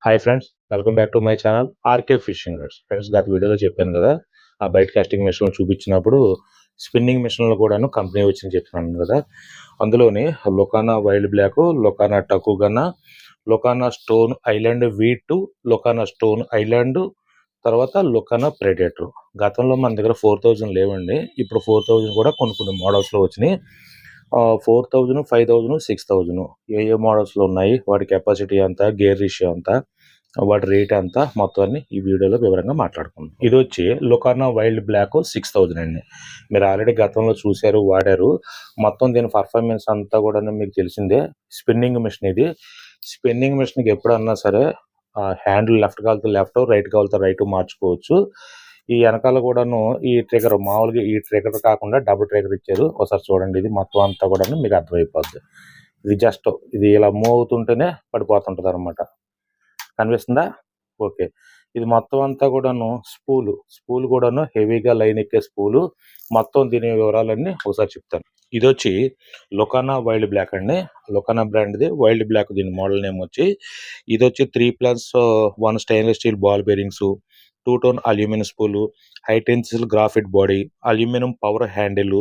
Hi friends, welcome back to my channel RK fishing rods. Friends, గత వీడియోలో చెప్పాను కదా, ఆ బైట్ కాస్టింగ్ మిషన్లు చూపించినప్పుడు స్పిన్నింగ్ మిషన్లు కూడాను కంపెనీ వచ్చింది చెప్తున్నాను కదా. అందులోని లొకానా వైల్డ్ బ్లాక్, లొకానా టకుగనా, Lokana stone island V2, Lokana stone island, తర్వాత లొకానా ప్రెడేటర్. గతంలో మన దగ్గర 4000 లేవండి, ఇప్పుడు 4000 కూడా కొన్ని మోడల్స్లో వచ్చినాయి. 4000, 5000, 6000 ఏ మోడల్స్లో ఉన్నాయి, వాటి కెపాసిటీ ఎంత, గేర్ రేషియో ఎంత, వాటి రేట్ ఎంత, మొత్తం అన్ని ఈ వీడియోలో వివరంగా మాట్లాడుకుందాం. ఇది వచ్చి లొకానా వైల్డ్ బ్లాక్ 6000 అండి. మీరు ఆల్రెడీ గతంలో చూశారు, వాడారు. మొత్తం దీని పర్ఫార్మెన్స్ అంతా కూడా మీకు తెలిసిందే. స్పిన్నింగ్ మిషన్ ఇది. స్పిన్నింగ్ మిషన్కి ఎప్పుడన్నా సరే హ్యాండిల్ లెఫ్ట్ కాలుతో లెఫ్ట్, రైట్ కాలుతో రైట్ మార్చుకోవచ్చు. ఈ వెనకాల కూడాను ఈ ట్రిగర్, మామూలుగా ఈ ట్రిగర్ కాకుండా డబుల్ ట్రిగర్ ఇచ్చారు. ఒకసారి చూడండి, ఇది మొత్తం అంతా కూడా మీకు అర్థమైపోద్ది. ఇది జస్ట్ ఇది ఇలా మూవ్ అవుతుంటేనే పడిపోతుంటుంది అనమాట. కనిపిస్తుందా? ఓకే. ఇది మొత్తం అంతా కూడాను స్పూల్ కూడాను హెవీగా లైన్ ఎక్కే స్పూలు. మొత్తం దీని వివరాలన్నీ ఒకసారి చెప్తాను. ఇది వచ్చి లొకానా వైల్డ్ బ్లాక్ అండి. లొకానా బ్రాండ్ది వైల్డ్ బ్లాక్. దీని మోడల్ నేమ్ వచ్చి ఇది వచ్చి 3+1 stainless steel ball bearings, 2 tone aluminium spool, high tensile graphite body, aluminium power handle,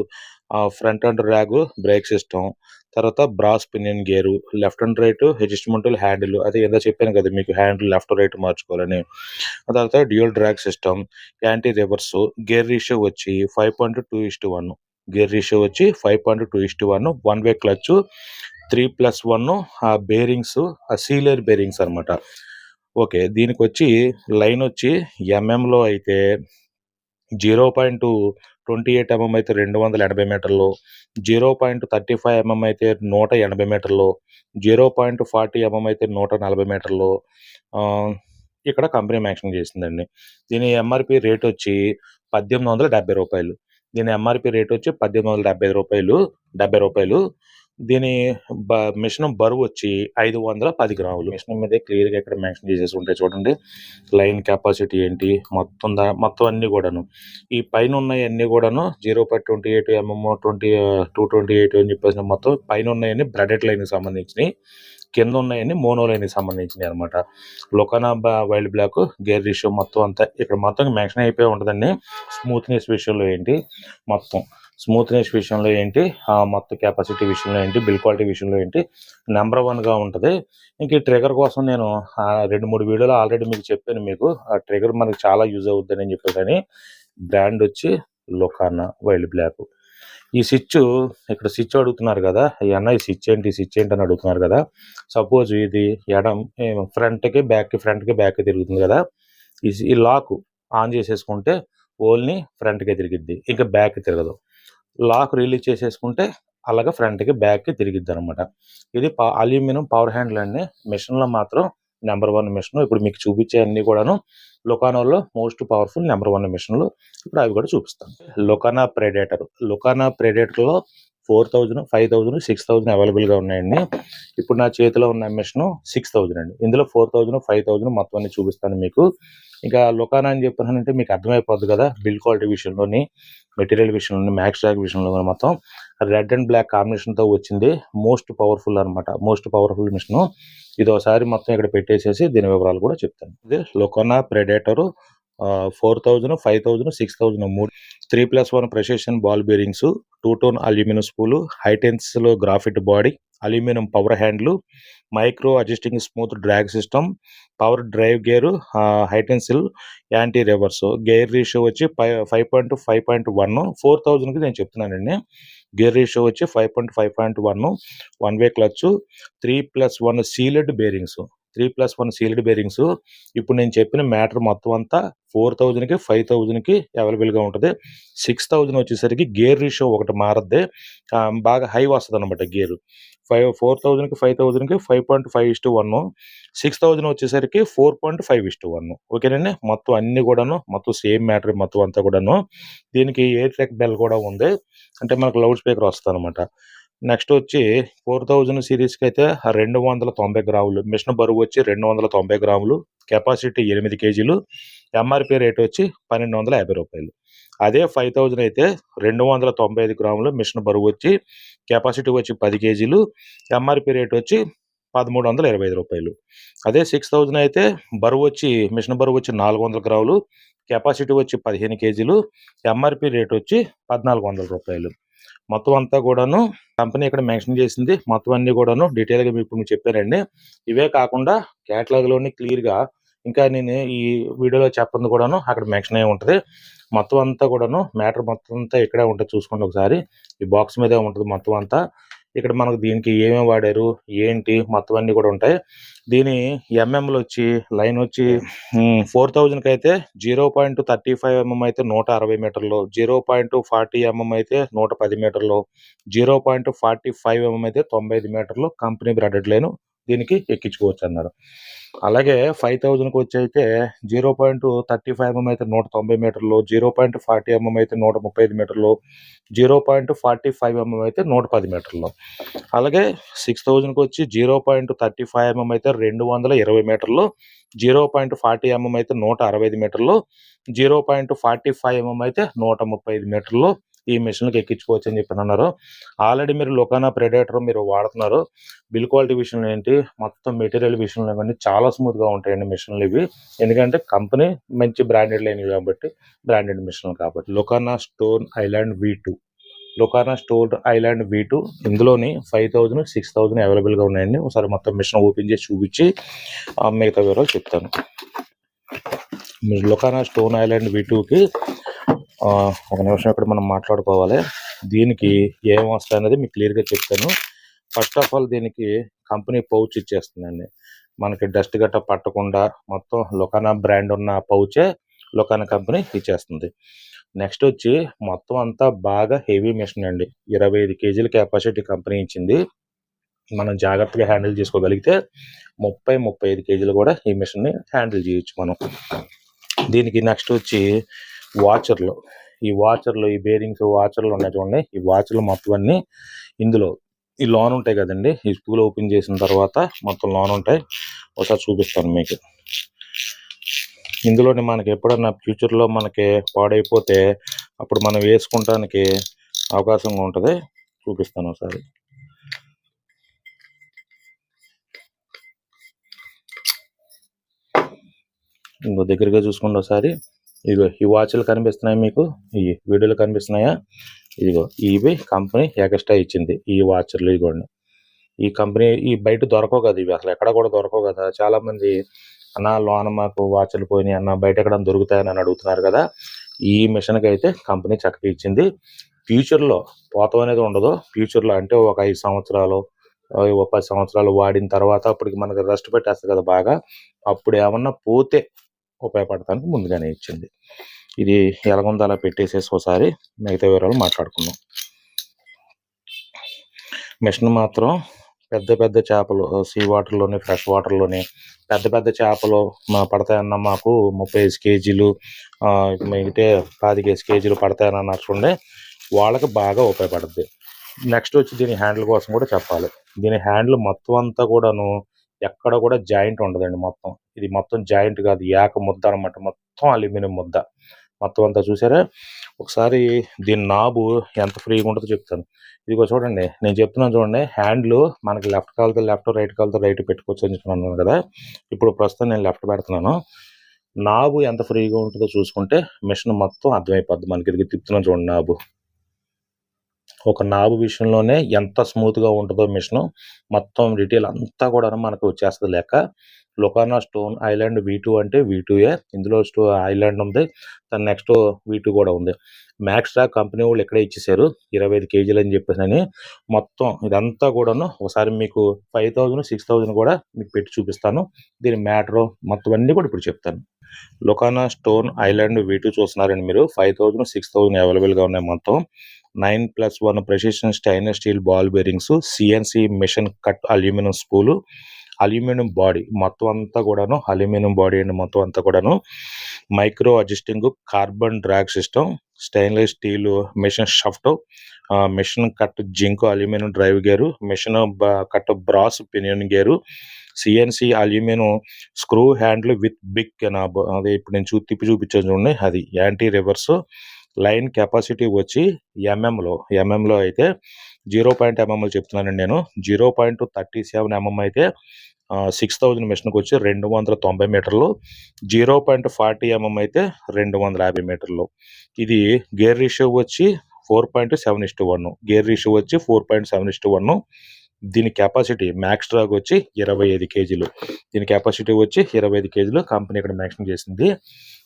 front and drag brake system, తర్వాత brass pinion gear, left and right adjustable handle. అదే ఏదో చెప్పాను కదా మీకు, హ్యాండిల్ లెఫ్ట్ రైట్ మార్చుకోవాలని. తర్వాత dual drag system, anti reverse, gear ratio వచ్చి 5.2:1. Gear ratio వచ్చి 5.2:1. 1 way clutch, 3+1 bearings, sealer bearings అనమాట. ఓకే. దీనికి వచ్చి లైన్ వచ్చి ఎంఎంలో అయితే 0.28 mm అయితే 280 మీటర్లు, 0.35 mm అయితే 180 మీటర్లు, 0.40 mm అయితే 140 మీటర్లు ఇక్కడ కంపెనీ మెన్షన్ చేసిందండి. దీని ఎంఆర్పి రేట్ వచ్చి 1870 రూపాయలు. దీని ఎంఆర్పి రేట్ వచ్చి 1870 రూపాయలు. దీని మిషన్ బరువు వచ్చి 510 గ్రాములు. మిషన్ మీద క్లియర్గా ఇక్కడ మెన్షన్ చేసేసి ఉంటాయి చూడండి. లైన్ కెపాసిటీ ఏంటి, మొత్తం అన్నీ కూడాను. ఈ పైన ఉన్నాయన్నీ కూడాను 0.28 mm, 228 అని చెప్పేసి మొత్తం పైన ఉన్నాయన్నీ బ్రాడెడ్ లైన్కి సంబంధించినవి, కింద ఉన్నాయన్నీ మోనో లైన్కి సంబంధించినవి అనమాట. లొకానా వైల్డ్ బ్లాక్ గేర్ రేషియో మొత్తం అంతా ఇక్కడ మొత్తం మెన్షన్ అయిపోయి ఉంటుందండి. స్మూత్నెస్ విషయంలో ఏంటి, మొత్తం స్మూత్నెస్ విషయంలో ఏంటి, మొత్తం కెపాసిటీ విషయంలో ఏంటి, బిల్ క్వాలిటీ విషయంలో ఏంటి, నెంబర్ 1గా ఉంటుంది. ఇంక ఈ ట్రిగర్ కోసం నేను 2-3 వీడియోలు ఆల్రెడీ మీకు చెప్పాను. మీకు ఆ ట్రిగర్ మనకు చాలా యూజ్ అవుతుందని అని చెప్పేసి. బ్రాండ్ వచ్చి లొకానా వైల్డ్ బ్లాక్. ఈ స్విచ్, ఇక్కడ స్విచ్ అడుగుతున్నారు కదా, అన్న ఈ స్విచ్ ఏంటి అని అడుగుతున్నారు కదా. సపోజ్ ఇది ఫ్రంట్కి బ్యాక్కి తిరుగుతుంది కదా. ఈ లాక్ ఆన్ చేసేసుకుంటే ఓన్లీ ఫ్రంట్కే తిరిగిద్ది, ఇంకా బ్యాక్కి తిరగదు. లాక్ రిలీజ్ చేసేసుకుంటే అలాగా ఫ్రంట్కి బ్యాక్కి తిరిగిద్ది అనమాట. ఇది అల్యూమినియం పవర్ హ్యాండిల్ అండి. మిషన్లో మాత్రం నెంబర్ 1 మిషన్. ఇప్పుడు మీకు చూపించే అన్ని కూడాను లొకానాలో మోస్ట్ పవర్ఫుల్ నెంబర్ 1 మిషన్లు. ఇప్పుడు అవి కూడా చూపిస్తాను. లొకానా ప్రెడేటర్లో 4000, 5000, 6000 అవైలబుల్గా ఉన్నాయండి. ఇప్పుడు నా చేతిలో ఉన్న మిషన్ 6000 అండి. ఇందులో 4000, 5000 మొత్తం అన్ని చూపిస్తాను మీకు. ఇంకా లొకానా అని చెప్పానంటే మీకు అర్థమైపోద్ది కదా. బిల్ క్వాలిటీ విషయంలోని, మెటీరియల్ విషయంలోని, మ్యాక్స్ ట్రాక్ విషయంలో మొత్తం రెడ్ అండ్ బ్లాక్ కాంబినేషన్తో వచ్చింది. మోస్ట్ పవర్ఫుల్ అనమాట, మోస్ట్ పవర్ఫుల్ మిషన్. ఇది ఒకసారి మొత్తం ఇక్కడ పెట్టేసేసి దీని వివరాలు కూడా చెప్తాను. ఇది Lokana predator 4000, 5000, 6000 3+1 precision ball bearings, 2 tone aluminium spool, హైటెన్స్లో graphite body, aluminium power handle, micro adjusting smooth drag system, power drive gear, high tensile, anti reverse. Gear ratio వచ్చి 5.1. 4000కి నేను చెప్తున్నానండి. గేర్ రేషియో వచ్చి 5.1. 1 way clutch, 3+1 sealed bearings. 3+1 sealed bearings. ఇప్పుడు నేను చెప్పిన matter మొత్తం అంతా 4000కి, 5000కి అవైలబుల్గా ఉంటుంది. 6000 వచ్చేసరికి గేర్ రేషియో ఒకటి మారద్ది, బాగా హై వస్తుంది అనమాట గేరు. 4000కి, 5000కి 5.5:1. 6000 వచ్చేసరికి 4.5:1. ఓకేనండి. మొత్తం అన్ని కూడాను మొత్తం సేమ్ మ్యాటర్ మొత్తం అంతా కూడాను. దీనికి ఎయిర్ ట్రాక్ బెల్ కూడా ఉంది, అంటే మనకు లౌడ్ స్పీకర్ వస్తుంది అనమాట. నెక్స్ట్ వచ్చి 4000 సిరీస్కి అయితే 290 గ్రాములు. మిషన్ బరువు వచ్చి 290 గ్రాములు, కెపాసిటీ 8 కేజీలు, ఎంఆర్పి రేట్ వచ్చి 1250 రూపాయలు. అదే 5000 అయితే 295 గ్రాములు, మిషన్ బరువు వచ్చి, కెపాసిటీ వచ్చి 10 కేజీలు, ఎంఆర్పి రేట్ వచ్చి రూ. 1325. అదే 6000 అయితే మిషన్ బరువు వచ్చి 400 గ్రాములు, కెపాసిటీ వచ్చి 15 కేజీలు, ఎంఆర్‌పి రేట్ వచ్చి రూ. 1400. మొత్తం అంతా కూడాను కంపెనీ ఇక్కడ మెన్షన్ చేసింది మొత్తం అన్ని కూడాను డీటెయిల్‌గా ఇప్పుడు మీకు చెప్పానండి. ఇవే కాకుండా క్యాటలాగ్‌లోని క్లియర్‌గా ఇంకా నేను ఈ వీడియోలో చెప్పంది కూడాను అక్కడ మెన్షన్ అయ్యి ఉంటది. మొత్తం అంతా కూడాను మ్యాటర్ మొత్తం అంతా ఇక్కడే ఉంటది, చూసుకోండి ఒకసారి. ఈ బాక్స్ మీదే ఉంటది మొత్తం అంతా. ఇక్కడ మనకు దీనికి ఏమేమి వాడారు, ఏంటి మొత్తం అన్నీ కూడా ఉంటాయి. దీని ఎంఎంలు వచ్చి లైన్ వచ్చి 4000కి అయితే 0.35 ఎంఎం అయితే 160 మీటర్లు, 0.40 ఎంఎం అయితే 110 మీటర్లు, 0.45 ఎంఎం అయితే 95 మీటర్లు కంపెనీ బ్రాండెడ్ లైన్ దీనికి ఎక్కించుకోవచ్చు అన్నారు. అలాగే 5000కి వచ్చి అయితే 0.35 ఎంఎం అయితే 190 మీటర్లు, 0.40 ఎంఎం అయితే 135 మీటర్లు, 0.45 ఎంఎం అయితే 110 మీటర్లు. అలాగే 6000కి వచ్చి 0.35 ఎంఎం అయితే 220 మీటర్లు, 0.40 ఎంఎం అయితే 165 మీటర్లు, 0.45 ఎంఎం అయితే 135 మీటర్లు ఈ మిషన్కి ఎక్కించుకోవచ్చు అని చెప్పి అన్నారు. ఆల్రెడీ మీరు లొకానా ప్రెడేటర్ మీరు వాడుతున్నారు. బిల్ క్వాలిటీ విషయంలో ఏంటి, మొత్తం మెటీరియల్ విషయంలో ఇవన్నీ చాలా స్మూత్గా ఉంటాయండి మిషన్లు ఇవి. ఎందుకంటే కంపెనీ మంచి బ్రాండెడ్ లైన్ కాబట్టి, బ్రాండెడ్ మిషన్లు కాబట్టి. Lokana stone island V2, Lokana stone island V2 ఇందులోని 5000, 6000 అవైలబుల్గా ఉన్నాయండి. ఒకసారి మొత్తం మిషన్ ఓపెన్ చేసి చూపించి మిగతా వివరాలు చెప్తాను. మీరు లొకానా స్టోన్ ఐలాండ్ V2కి ఒక నిమిషం ఇక్కడ మనం మాట్లాడుకోవాలి. దీనికి ఏం వస్తాయి అనేది మీకు క్లియర్గా చెప్తాను. ఫస్ట్ ఆఫ్ ఆల్ దీనికి కంపెనీ పౌచ్ ఇచ్చేస్తుందండి. మనకి డస్ట్ గట్ట పట్టకుండా మొత్తం లొకానా బ్రాండ్ ఉన్న పౌచే లొకానా కంపెనీ ఇచ్చేస్తుంది. నెక్స్ట్ వచ్చి మొత్తం అంతా బాగా హెవీ మిషన్ అండి. 25 కేజీల కెపాసిటీ కంపెనీ ఇచ్చింది. మనం జాగ్రత్తగా హ్యాండిల్ చేసుకోగలిగితే 35 కేజీలు కూడా ఈ మిషన్ని హ్యాండిల్ చేయొచ్చు మనం. దీనికి నెక్స్ట్ వచ్చి వాచర్లు, ఈ బేరింగ్స్ వాచర్లు ఉన్నాయి చూడండి. ఈ వాచర్లు మొత్తం అన్నీ ఇందులో ఈ లోన్ ఉంటాయి కదండి. ఈ స్కూల్ ఓపెన్ చేసిన తర్వాత మొత్తం లోన్ ఉంటాయి. ఒకసారి చూపిస్తాను మీకు. ఇందులోనే మనకి ఎప్పుడన్నా ఫ్యూచర్లో మనకి పాడైపోతే అప్పుడు మనం వేసుకుంటానికి అవకాశంగా ఉంటుంది. చూపిస్తాను ఒకసారి. ఇంకో దగ్గరగా చూసుకోండి ఒకసారి. ఇదిగో ఈ వాచ్లు కనిపిస్తున్నాయి మీకు, ఈ వీడియోలో కనిపిస్తున్నాయా? ఇదిగో ఇవి కంపెనీ ఎక్స్ట్రా ఇచ్చింది ఈ వాచర్లు. ఇదిగోండి ఈ కంపెనీ ఈ బయట దొరకవు కదా, ఇవి అసలు ఎక్కడ కూడా దొరకవు కదా. చాలా మంది అన్న లోన మాకు వాచర్లు పోయినాయి అన్న, బయట ఎక్కడ దొరుకుతాయని అని అడుగుతున్నారు కదా. ఈ మిషన్కి అయితే కంపెనీ చక్కగా ఇచ్చింది. ఫ్యూచర్లో పోతం అనేది ఉండదు. ఫ్యూచర్లో అంటే ఒక 5 సంవత్సరాలు, 10 సంవత్సరాలు వాడిన తర్వాత అప్పటికి మనకు రెస్ట్ పెట్టేస్తుంది కదా బాగా, అప్పుడు ఏమన్నా పోతే ఉపయోగపడటానికి ముందుగానే ఇచ్చింది. ఇది ఎలాగుందో అలా పెట్టేసేసి ఒకసారి మిగతా వివరాలు మాట్లాడుకుందాం. మిషన్ మాత్రం పెద్ద చేపలు సీ వాటర్లోని, ఫ్రెష్ వాటర్లోని పెద్ద చేపలు పడతాయన్న మాకు 35 కేజీలు మిగితే 25 కేజీలు పడతాయని అన్నారు చూడండి, వాళ్ళకి బాగా ఉపయోగపడుతుంది. నెక్స్ట్ వచ్చి దీని హ్యాండిల్ కోసం కూడా చెప్పాలి. దీని హ్యాండిల్ మొత్తం అంతా కూడాను ఎక్కడ కూడా జాయింట్ ఉండదండి. ఇది మొత్తం జాయింట్ కాదు, ఏక ముద్ద అనమాట. మొత్తం అల్యూమినియం ముద్ద మొత్తం అంతా. చూసారా ఒకసారి దీని నాబు ఎంత ఫ్రీగా ఉంటుందో చెప్తాను. ఇదిగో చూడండి, నేను చెప్తున్నాను చూడండి. హ్యాండిల్ మనకి లెఫ్ట్ కాలుతో లెఫ్ట్, రైట్ కాలుతో రైట్ పెట్టుకోవచ్చు అని చెప్తున్నాను కదా. ఇప్పుడు ప్రస్తుతం నేను లెఫ్ట్ పెడుతున్నాను. నాబు ఎంత ఫ్రీగా ఉంటుందో చూసుకుంటే మిషన్ మొత్తం అర్థమైపోద్ది మనకి. ఇది తిప్పుతున్నాను చూడండి, ఒక నాబు విషయంలోనే ఎంత స్మూత్గా ఉంటుందో మిషను. మొత్తం డీటెయిల్ అంతా కూడా మనకు వచ్చేస్తుంది లెక్క. లొకానా స్టోన్ ఐలాండ్ V2 అంటే V2ఏ. ఇందులో ఐలాండ్ ఉంది, దాని నెక్స్ట్ V2 కూడా ఉంది. మ్యాక్స్ టాక్ కంపెనీ వాళ్ళు ఎక్కడే ఇచ్చేసారు 25 కేజీలు అని చెప్పేసి. మొత్తం ఇదంతా కూడాను ఒకసారి మీకు 5000, 6000 కూడా మీకు పెట్టి చూపిస్తాను. దీని మ్యాటరు మొత్తం అన్నీ కూడా ఇప్పుడు చెప్తాను. లొకానా స్టోన్ ఐలాండ్ V2 చూస్తున్నారండి మీరు. 5000, 6000 అవైలబుల్గా ఉన్నాయి. మొత్తం 9+1 precision stainless steel ball bearings, CNC machine cut aluminium spool, aluminium body మొత్తం అంతా కూడాను అల్యూమినియం బాడీ అండి. మొత్తం అంతా కూడాను micro adjusting carbon drag system, stainless steel machine shaft, machine cut zinc aluminium drive gear, machine cut brass pinion gear, CNC aluminium screw handle with big knob. అదే ఇప్పుడు నేను తిప్పి చూపించాను చూడండి, అది యాంటీ రివర్స్. లైన్ కెపాసిటీ వచ్చి ఎంఎంలో అయితే 0.ఎంఎంలు చెప్తున్నానండి నేను. 0.37 అయితే 6000 మిషన్కి వచ్చి 290 మీటర్లు. 0.40 అయితే 250 మీటర్లు. ఇది గేర్ రేషియో వచ్చి 4.7:1. గేర్ రేషియో వచ్చి 4.7:1. దీని కెపాసిటీ మ్యాక్స్ డ్రాగ్ వచ్చి 25 కేజీలు. దీని కెపాసిటీ వచ్చి 25 కేజీలు కంపెనీ ఇక్కడ మెన్షన్ చేసింది.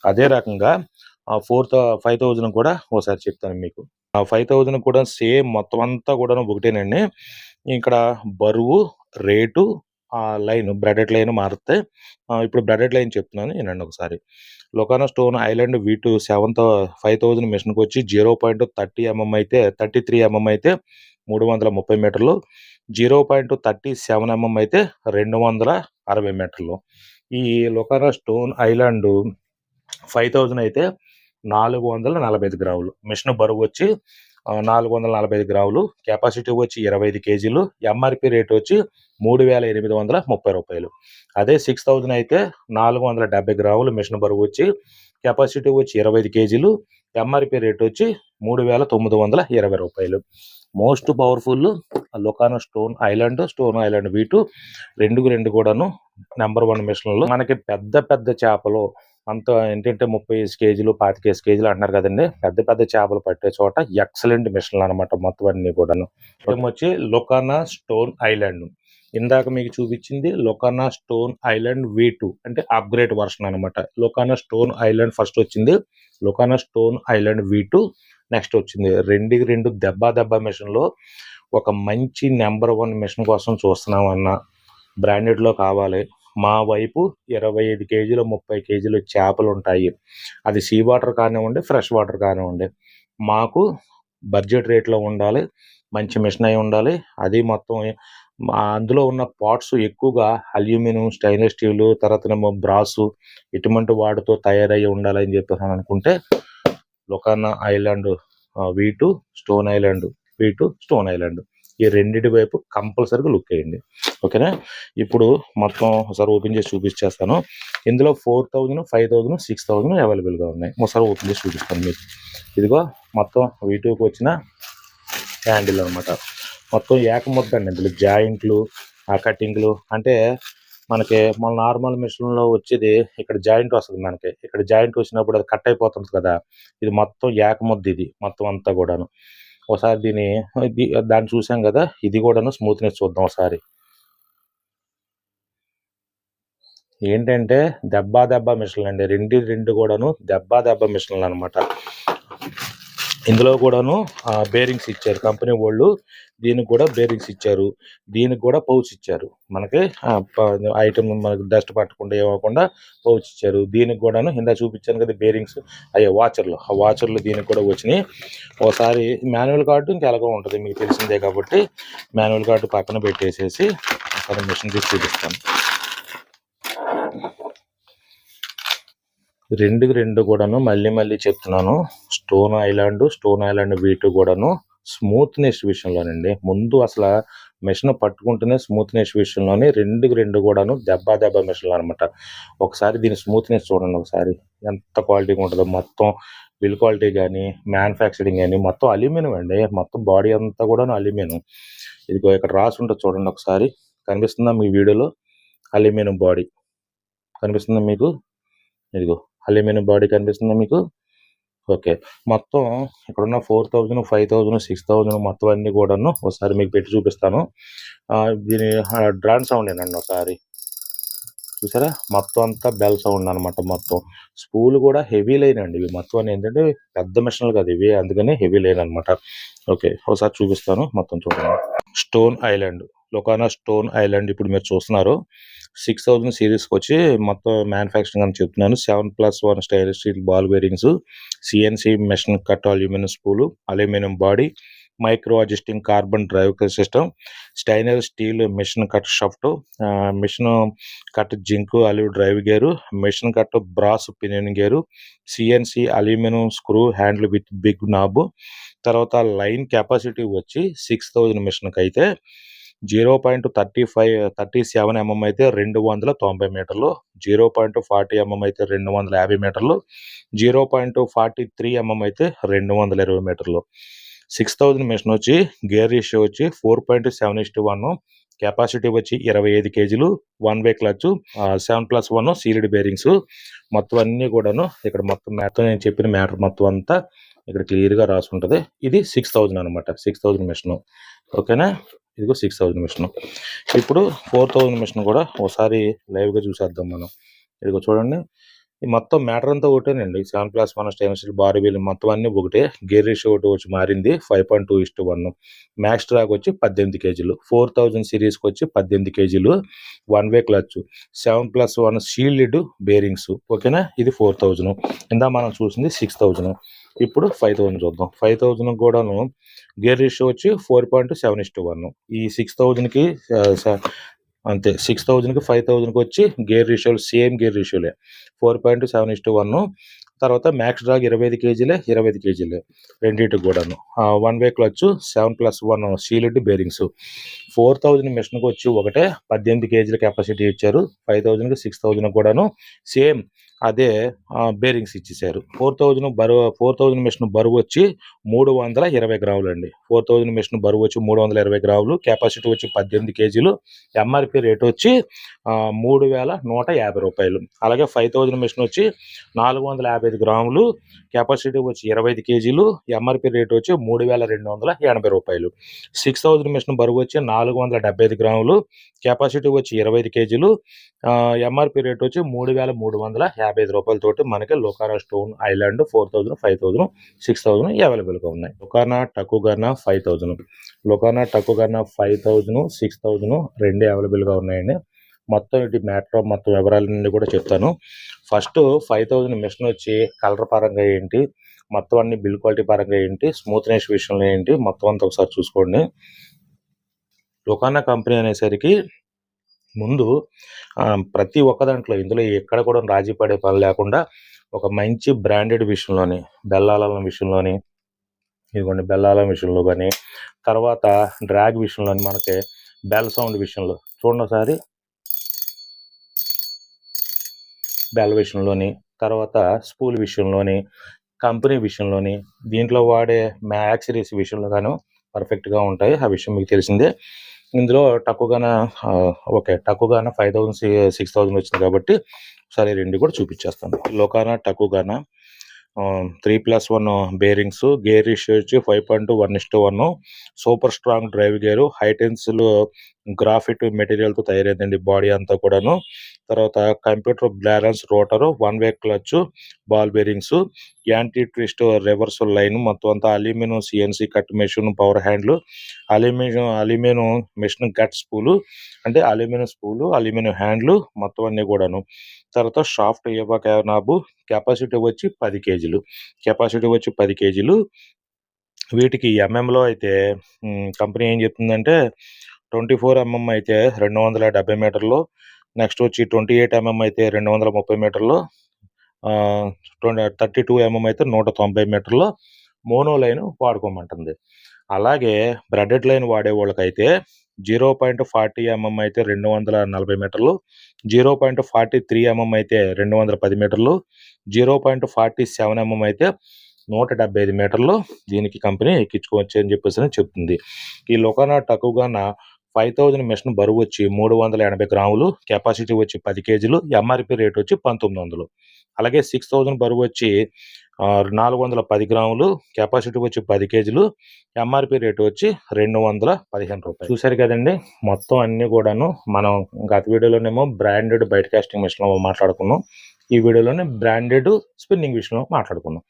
అదే రకంగా 5000 కూడా ఒకసారి చెప్తాను మీకు. 5000 కూడా సేమ్ మొత్తం అంతా కూడా ఒకటేనండి. ఇక్కడ బరువు, రేటు, లైన్ బ్రాడెడ్ లైన్ మారుతే ఇప్పుడు బ్రాడెడ్ లైన్ చెప్తున్నాను వినండి ఒకసారి. లొకానో స్టోన్ ఐలాండ్ V2 5000 మిషన్కి వచ్చి 0.30 అయితే 33 అయితే 330 మీటర్లు. 0.37 అయితే 260 మీటర్లు. ఈ లొకానో స్టోన్ ఐలాండ్ 5000 అయితే 445 గ్రాములు. మిషన్ బరువు వచ్చి 445 గ్రాములు. కెపాసిటీ వచ్చి 25 కేజీలు. ఎంఆర్పి రేట్ వచ్చి 3830 రూపాయలు. అదే 6000 అయితే 470 గ్రాములు. మిషన్ బరువు వచ్చి కెపాసిటీ వచ్చి 25 కేజీలు. ఎంఆర్పి రేట్ వచ్చి 3920 రూపాయలు. Most powerful Lokana stone island V2 రెండు కూడాను నెంబర్ 1 మిషన్లు. మనకి పెద్ద చేపలు అంత ఏంటంటే 30 కేజీలు 25 కేజీలు అంటున్నారు కదండి. పెద్ద చేపలు పట్టే చోట ఎక్సలెంట్ మిషన్లు అనమాట మొత్తం అన్ని కూడాను. వచ్చి లొకానో స్టోన్ ఐలాండ్. ఇందాక మీకు చూపించింది లొకానో స్టోన్ ఐలాండ్ V2 అంటే అప్గ్రేడ్ వర్షన్ అనమాట. లొకానో స్టోన్ ఐలాండ్ ఫస్ట్ వచ్చింది. లొకానో స్టోన్ ఐలాండ్ V2 నెక్స్ట్ వచ్చింది. రెండు దెబ్బ మిషన్లో ఒక మంచి నెంబర్ 1 మిషన్ కోసం చూస్తున్నామన్నా బ్రాండెడ్లో కావాలి. మా వైపు 25 కేజీలు 30 కేజీలు చేపలు ఉంటాయి. అది సీ వాటర్ కానివ్వండి, ఫ్రెష్ వాటర్ కానివ్వండి. మాకు బడ్జెట్ రేట్లో ఉండాలి, మంచి మిషన్ అయి ఉండాలి. అది మొత్తం అందులో ఉన్న పార్ట్స్ ఎక్కువగా అల్యూమినియం, స్టెయిన్లెస్ స్టీలు, తర్వాతనేమో బ్రాసు ఇటువంటి వాటితో తయారయ్యి ఉండాలని చెప్పేసి అనుకుంటే Lokana island V2 stone island V2 stone island ఈ రెండింటి వైపు కంపల్సరీగా లుక్ వేయండి. ఓకేనా? ఇప్పుడు మొత్తం ఒకసారి ఓపెన్ చేసి చూపించేస్తాను. ఇందులో 4000, 5000, 6000 అవైలబుల్గా ఉన్నాయి. ఒకసారి ఓపెన్ చేసి చూపిస్తాను మీకు. ఇదిగో మొత్తం V2కి వచ్చిన హ్యాండిల్ అనమాట. మొత్తం ఏకముద్ద అండి. ఇందులో జాయింట్లు, కటింగ్లు అంటే మనకి మన నార్మల్ మిషన్లో వచ్చేది ఇక్కడ జాయింట్ వస్తుంది. మనకి ఇక్కడ జాయింట్ వచ్చినప్పుడు అది కట్ అయిపోతుంది కదా. ఇది మొత్తం ఏకముద్ద. ఇది మొత్తం అంతా కూడాను. ఒకసారి దాన్ని చూసాం కదా. ఇది కూడాను స్మూత్నెస్ చూద్దాం ఒకసారి. ఏంటంటే దెబ్బ మిషన్లు అండి. రెండు కూడాను దెబ్బ మిషన్లు అనమాట. ఇందులో కూడాను బేరింగ్స్ ఇచ్చారు కంపెనీ వాళ్ళు. దీనికి కూడా బేరింగ్స్ ఇచ్చారు. దీనికి కూడా పౌచ్ ఇచ్చారు. మనకి ఐటమ్ మనకి డస్ట్ పట్టకుండా ఏమవకుండా పౌచ్ ఇచ్చారు. దీనికి కూడాను ఇందా చూపించాను కదా బేరింగ్స్, వాచర్లు. ఆ వాచర్లు దీనికి కూడా వచ్చినాయి. ఒకసారి మాన్యువల్ కార్డు ఇంకా ఎలాగో ఉంటుంది మీకు తెలిసిందే కాబట్టి మాన్యువల్ కార్డు పక్కన పెట్టేసేసి ఒకసారి మిషన్ తీసి చూపిస్తాను. రెండు కూడాను మళ్ళీ చెప్తున్నాను. స్టోన్ ఐలాండ్ V2 కూడాను స్మూత్నెస్ విషయంలోనండి. ముందు అసలు మిషన్ పట్టుకుంటేనే స్మూత్నెస్ విషయంలోనే రెండు కూడాను దెబ్బ మిషన్లు అనమాట. ఒకసారి దీని స్మూత్నెస్ చూడండి ఒకసారి ఎంత క్వాలిటీగా ఉంటుందో. మొత్తం బిల్ క్వాలిటీ కానీ మ్యానుఫ్యాక్చరింగ్ కానీ మొత్తం అల్యూమినియం అండి. మొత్తం బాడీ అంతా కూడాను అల్యూమినియం. ఇదిగో ఇక్కడ రాసి ఉంటుంది చూడండి ఒకసారి. కనిపిస్తుందా మీ వీడియోలో? అల్యూమినియం బాడీ కనిపిస్తుందా మీకు? ఇదిగో అల్యూమినియం బాడీ కనిపిస్తుందా మీకు? ఓకే. మొత్తం ఇక్కడున్న 4000, 5000, 6000 మొత్తం అన్నీ కూడాను ఒకసారి మీకు పెట్టి చూపిస్తాను. దీని డ్రాన్ సౌండ్ ఏనండి ఒకసారి చూసారా. మొత్తం అంతా బెల్ సౌండ్ అనమాట. మొత్తం స్పూలు కూడా హెవీ లైన్ అండి. ఇవి మొత్తం ఏంటంటే పెద్ద మిషన్లు కదా ఇవి, అందుకని హెవీ లైన్ అనమాట. ఓకే ఒకసారి చూపిస్తాను మొత్తం చూడండి. స్టోన్ ఐలాండ్ లొకానో స్టోన్ ఐలాండ్ ఇప్పుడు మీరు చూస్తున్నారు. 6000 సిరీస్కి వచ్చి మొత్తం మ్యానుఫ్యాక్చరింగ్ అని చెప్తున్నాను. 7+1 stylish steel ball bearings, CNC machine cut aluminium spool, aluminium body, micro adjusting carbon drive system, stainless steel machine cut shaft, machine cut zinc alloy drive gear, machine cut brass pinion gear, CNC aluminium screw handle with big knob. తర్వాత line capacity వచ్చి 6000 మిషన్కి అయితే 0.37 అయితే 290 మీటర్లు, 0.40 అయితే 250 మీటర్లు, 0.43 అయితే 220 మీటర్లు. 6000 మిషన్ వచ్చి గేర్ రేషియో వచ్చి 4.7:1, కెపాసిటీ వచ్చి 25 కేజీలు, 1 వే క్లచ్, 7+1 సీల్డ్ బేరింగ్స్. మొత్తం అన్నీ కూడాను ఇక్కడ మొత్తం మ్యాటర్ నేను చెప్పిన మ్యాటర్ మొత్తం అంతా ఇక్కడ క్లియర్గా రాసి ఉంటుంది. ఇది 6000 అనమాట, 6000 మిషన్. ఓకేనా, ఇదిగో 6000 మిషన్. ఇప్పుడు 4000 మిషన్ కూడా ఒకసారి లైవ్గా చూసేద్దాం మనం. ఇదిగో చూడండి, ఈ మొత్తం మ్యాటర్ అంతా ఒకటేనండి. 7+1 స్టెయిన్లెస్ స్టీల్ బార్ వీల్ మొత్తం అన్ని ఒకటే. గేర్ రేషియో ఒకటి వచ్చి మారింది 5.2:1. మ్యాక్స్ ట్రాక్ వచ్చి 18 కేజీలు, 4000 సిరీస్కి వచ్చి 18 కేజీలు, 1 వే క్లచ్, 7+1 షీల్డ్ బేరింగ్స్. ఓకేనా, ఇది 4000. ఇందా మనం చూసింది 6000. ఇప్పుడు 5000 చూద్దాం. 5000 కూడాను గేర్ రేషియో వచ్చి 4.7:1. ఈ 6000కి అంతే, 6000కి 5000కి వచ్చి గేర్ రేషియోలు సేమ్ గేర్ రేషియోలే, 4.7:1. తర్వాత మ్యాక్స్ డ్రాగ్ 25 కేజీలే, 25 కేజీలే రెండింటికి కూడాను. 1 వే క్లచ్, 7+1 షీల్డ్ బేరింగ్స్. 4000 మిషన్కి వచ్చి ఒకటే 18 కేజీల కెపాసిటీ ఇచ్చారు. 5000కి 6000 కూడాను సేమ్ అదే బేరింగ్స్ ఇచ్చేసారు. 4000 మిషన్ బరువు వచ్చి 320 గ్రాములు అండి. 4000 మిషన్ బరువు వచ్చి 320 గ్రాములు, కెపాసిటీ వచ్చి 18 కేజీలు, ఎంఆర్పి రేట్ వచ్చి 3150 రూపాయలు. అలాగే 5000 మిషన్ వచ్చి 455 గ్రాములు, కెపాసిటీ వచ్చి 25 కేజీలు, ఎంఆర్పి రేట్ వచ్చి 3280 రూపాయలు. 6000 మిషన్ బరువు వచ్చి 475 గ్రాములు, కెపాసిటీ వచ్చి 25 కేజీలు, ఎంఆర్పి రేట్ వచ్చి 3355 రూపాయలతోటి మనకి లొకానా స్టోన్ ఐలాండ్ 4000, 5000, 6000 అవైలబుల్గా ఉన్నాయి. లొకానా టకుగానా 5000, లొకానా టకుగానా 5000, 6000 రెండే అవైలబుల్గా ఉన్నాయండి. మొత్తం ఇటు మ్యాటర్ మొత్తం వివరాలన్నీ కూడా చెప్తాను. ఫస్ట్ 5000 మిషన్ వచ్చి కలర్ పరంగా ఏంటి, మొత్తం అన్ని బిల్ క్వాలిటీ పరంగా ఏంటి, స్మూత్నెస్ విషయంలో ఏంటి, మొత్తం అంతా ఒకసారి చూసుకోండి. లొకానా కంపెనీ అనేసరికి ముందు ప్రతి ఒక్క దాంట్లో ఇందులో ఎక్కడ కూడా రాజీ పడే పని లేకుండా ఒక మంచి బ్రాండెడ్ విషయంలోని, బెల్లాలం విషయంలోని, ఇదిగోండి బెల్లాలం విషయంలో కానీ, తర్వాత డ్రాగ్ విషయంలోని, మనకి బెల్ సౌండ్ విషయంలో చూడండి ఒకసారి, బెల్ విషయంలోని, తర్వాత స్పూల్ విషయంలోని, కంపెనీ విషయంలోని, దీంట్లో వాడే యాక్సరీస్ విషయంలో గాను పర్ఫెక్ట్గా ఉంటాయి. ఆ విషయం మీకు తెలిసిందే. ఇందులో టకుగానా ఓకే, టకుగానా 5000, 6000 వచ్చింది కాబట్టి ఒకసారి రెండు కూడా చూపించేస్తాను. లొకానా టకుగానా 3+1 బేరింగ్స్, గేర్ రేషియో వచ్చి 5.1:1, super strong drive gear, high tensile graphite మెటీరియల్తో తయారైందండి బాడీ అంతా కూడాను. తర్వాత computer balance rotor, 1 way clutch, ball bearings, anti twist reverse line, మొత్తం అంతా aluminium CNC cut machine, power handle, aluminium machine cut spool, అంటే aluminium spool, aluminium హ్యాండ్లు మొత్తం అన్నీ కూడాను. తర్వాత షాఫ్ట్ ఏవా నాబు, కెపాసిటీ వచ్చి 10 కేజీలు, కెపాసిటీ వచ్చి 10 కేజీలు. వీటికి ఎంఎంలో అయితే కంపెనీ ఏం చెప్తుందంటే 24 mm అయితే 270 మీటర్లు, నెక్స్ట్ వచ్చి 28 mm అయితే 230 మీటర్లు, 32 mm అయితే 190 మీటర్లు మోనో లైన్ వాడుకోమంటుంది. అలాగే బ్రెడెడ్ లైన్ వాడే వాళ్ళకైతే 0.40 mm అయితే 240 మీటర్లు, 0.43 mm అయితే 210 మీటర్లు, 0.47 mm అయితే 175 మీటర్లు దీనికి కంపెనీ ఎక్కించుకోవచ్చు అని చెప్పేసి చెప్తుంది. ఈ లొకానా టకుగానా 5000 మిషన్ బరువు వచ్చి 380 గ్రాములు, కెపాసిటీ వచ్చి 10 కేజీలు, ఎంఆర్పి రేట్ వచ్చి 1900. అలాగే 6000 బరువు వచ్చి 410 గ్రాములు, కెపాసిటీ వచ్చి 10 కేజీలు, ఎంఆర్పి రేటు వచ్చి 215 రూపాయలు. చూశారు కదండి, మొత్తం అన్నీ కూడాను మనం గత వీడియోలోనేమో బ్రాండెడ్ బయట కాస్టింగ్ మిషన్లో మాట్లాడుకున్నాం, ఈ వీడియోలోనే బ్రాండెడ్ స్పిన్నింగ్ విషయంలో మాట్లాడుకున్నాం.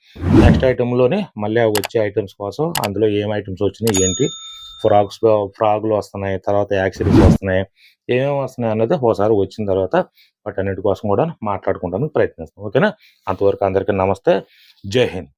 నెక్స్ట్ ఐటెంలోనే మళ్ళీ వచ్చే ఐటమ్స్ కోసం అందులో ఏం ఐటమ్స్ వచ్చినాయి ఏంటి, ఫ్రాగ్లు వస్తున్నాయి, తర్వాత యాక్సరీస్ వస్తున్నాయి, ఏమేమి వస్తున్నాయి అన్నది ఒకసారి వచ్చిన తర్వాత వాటన్నిటి కోసం కూడా మాట్లాడుకుంటాను ప్రయత్నిస్తాం. ఓకేనా, అంతవరకు అందరికీ నమస్తే, జై హింద్.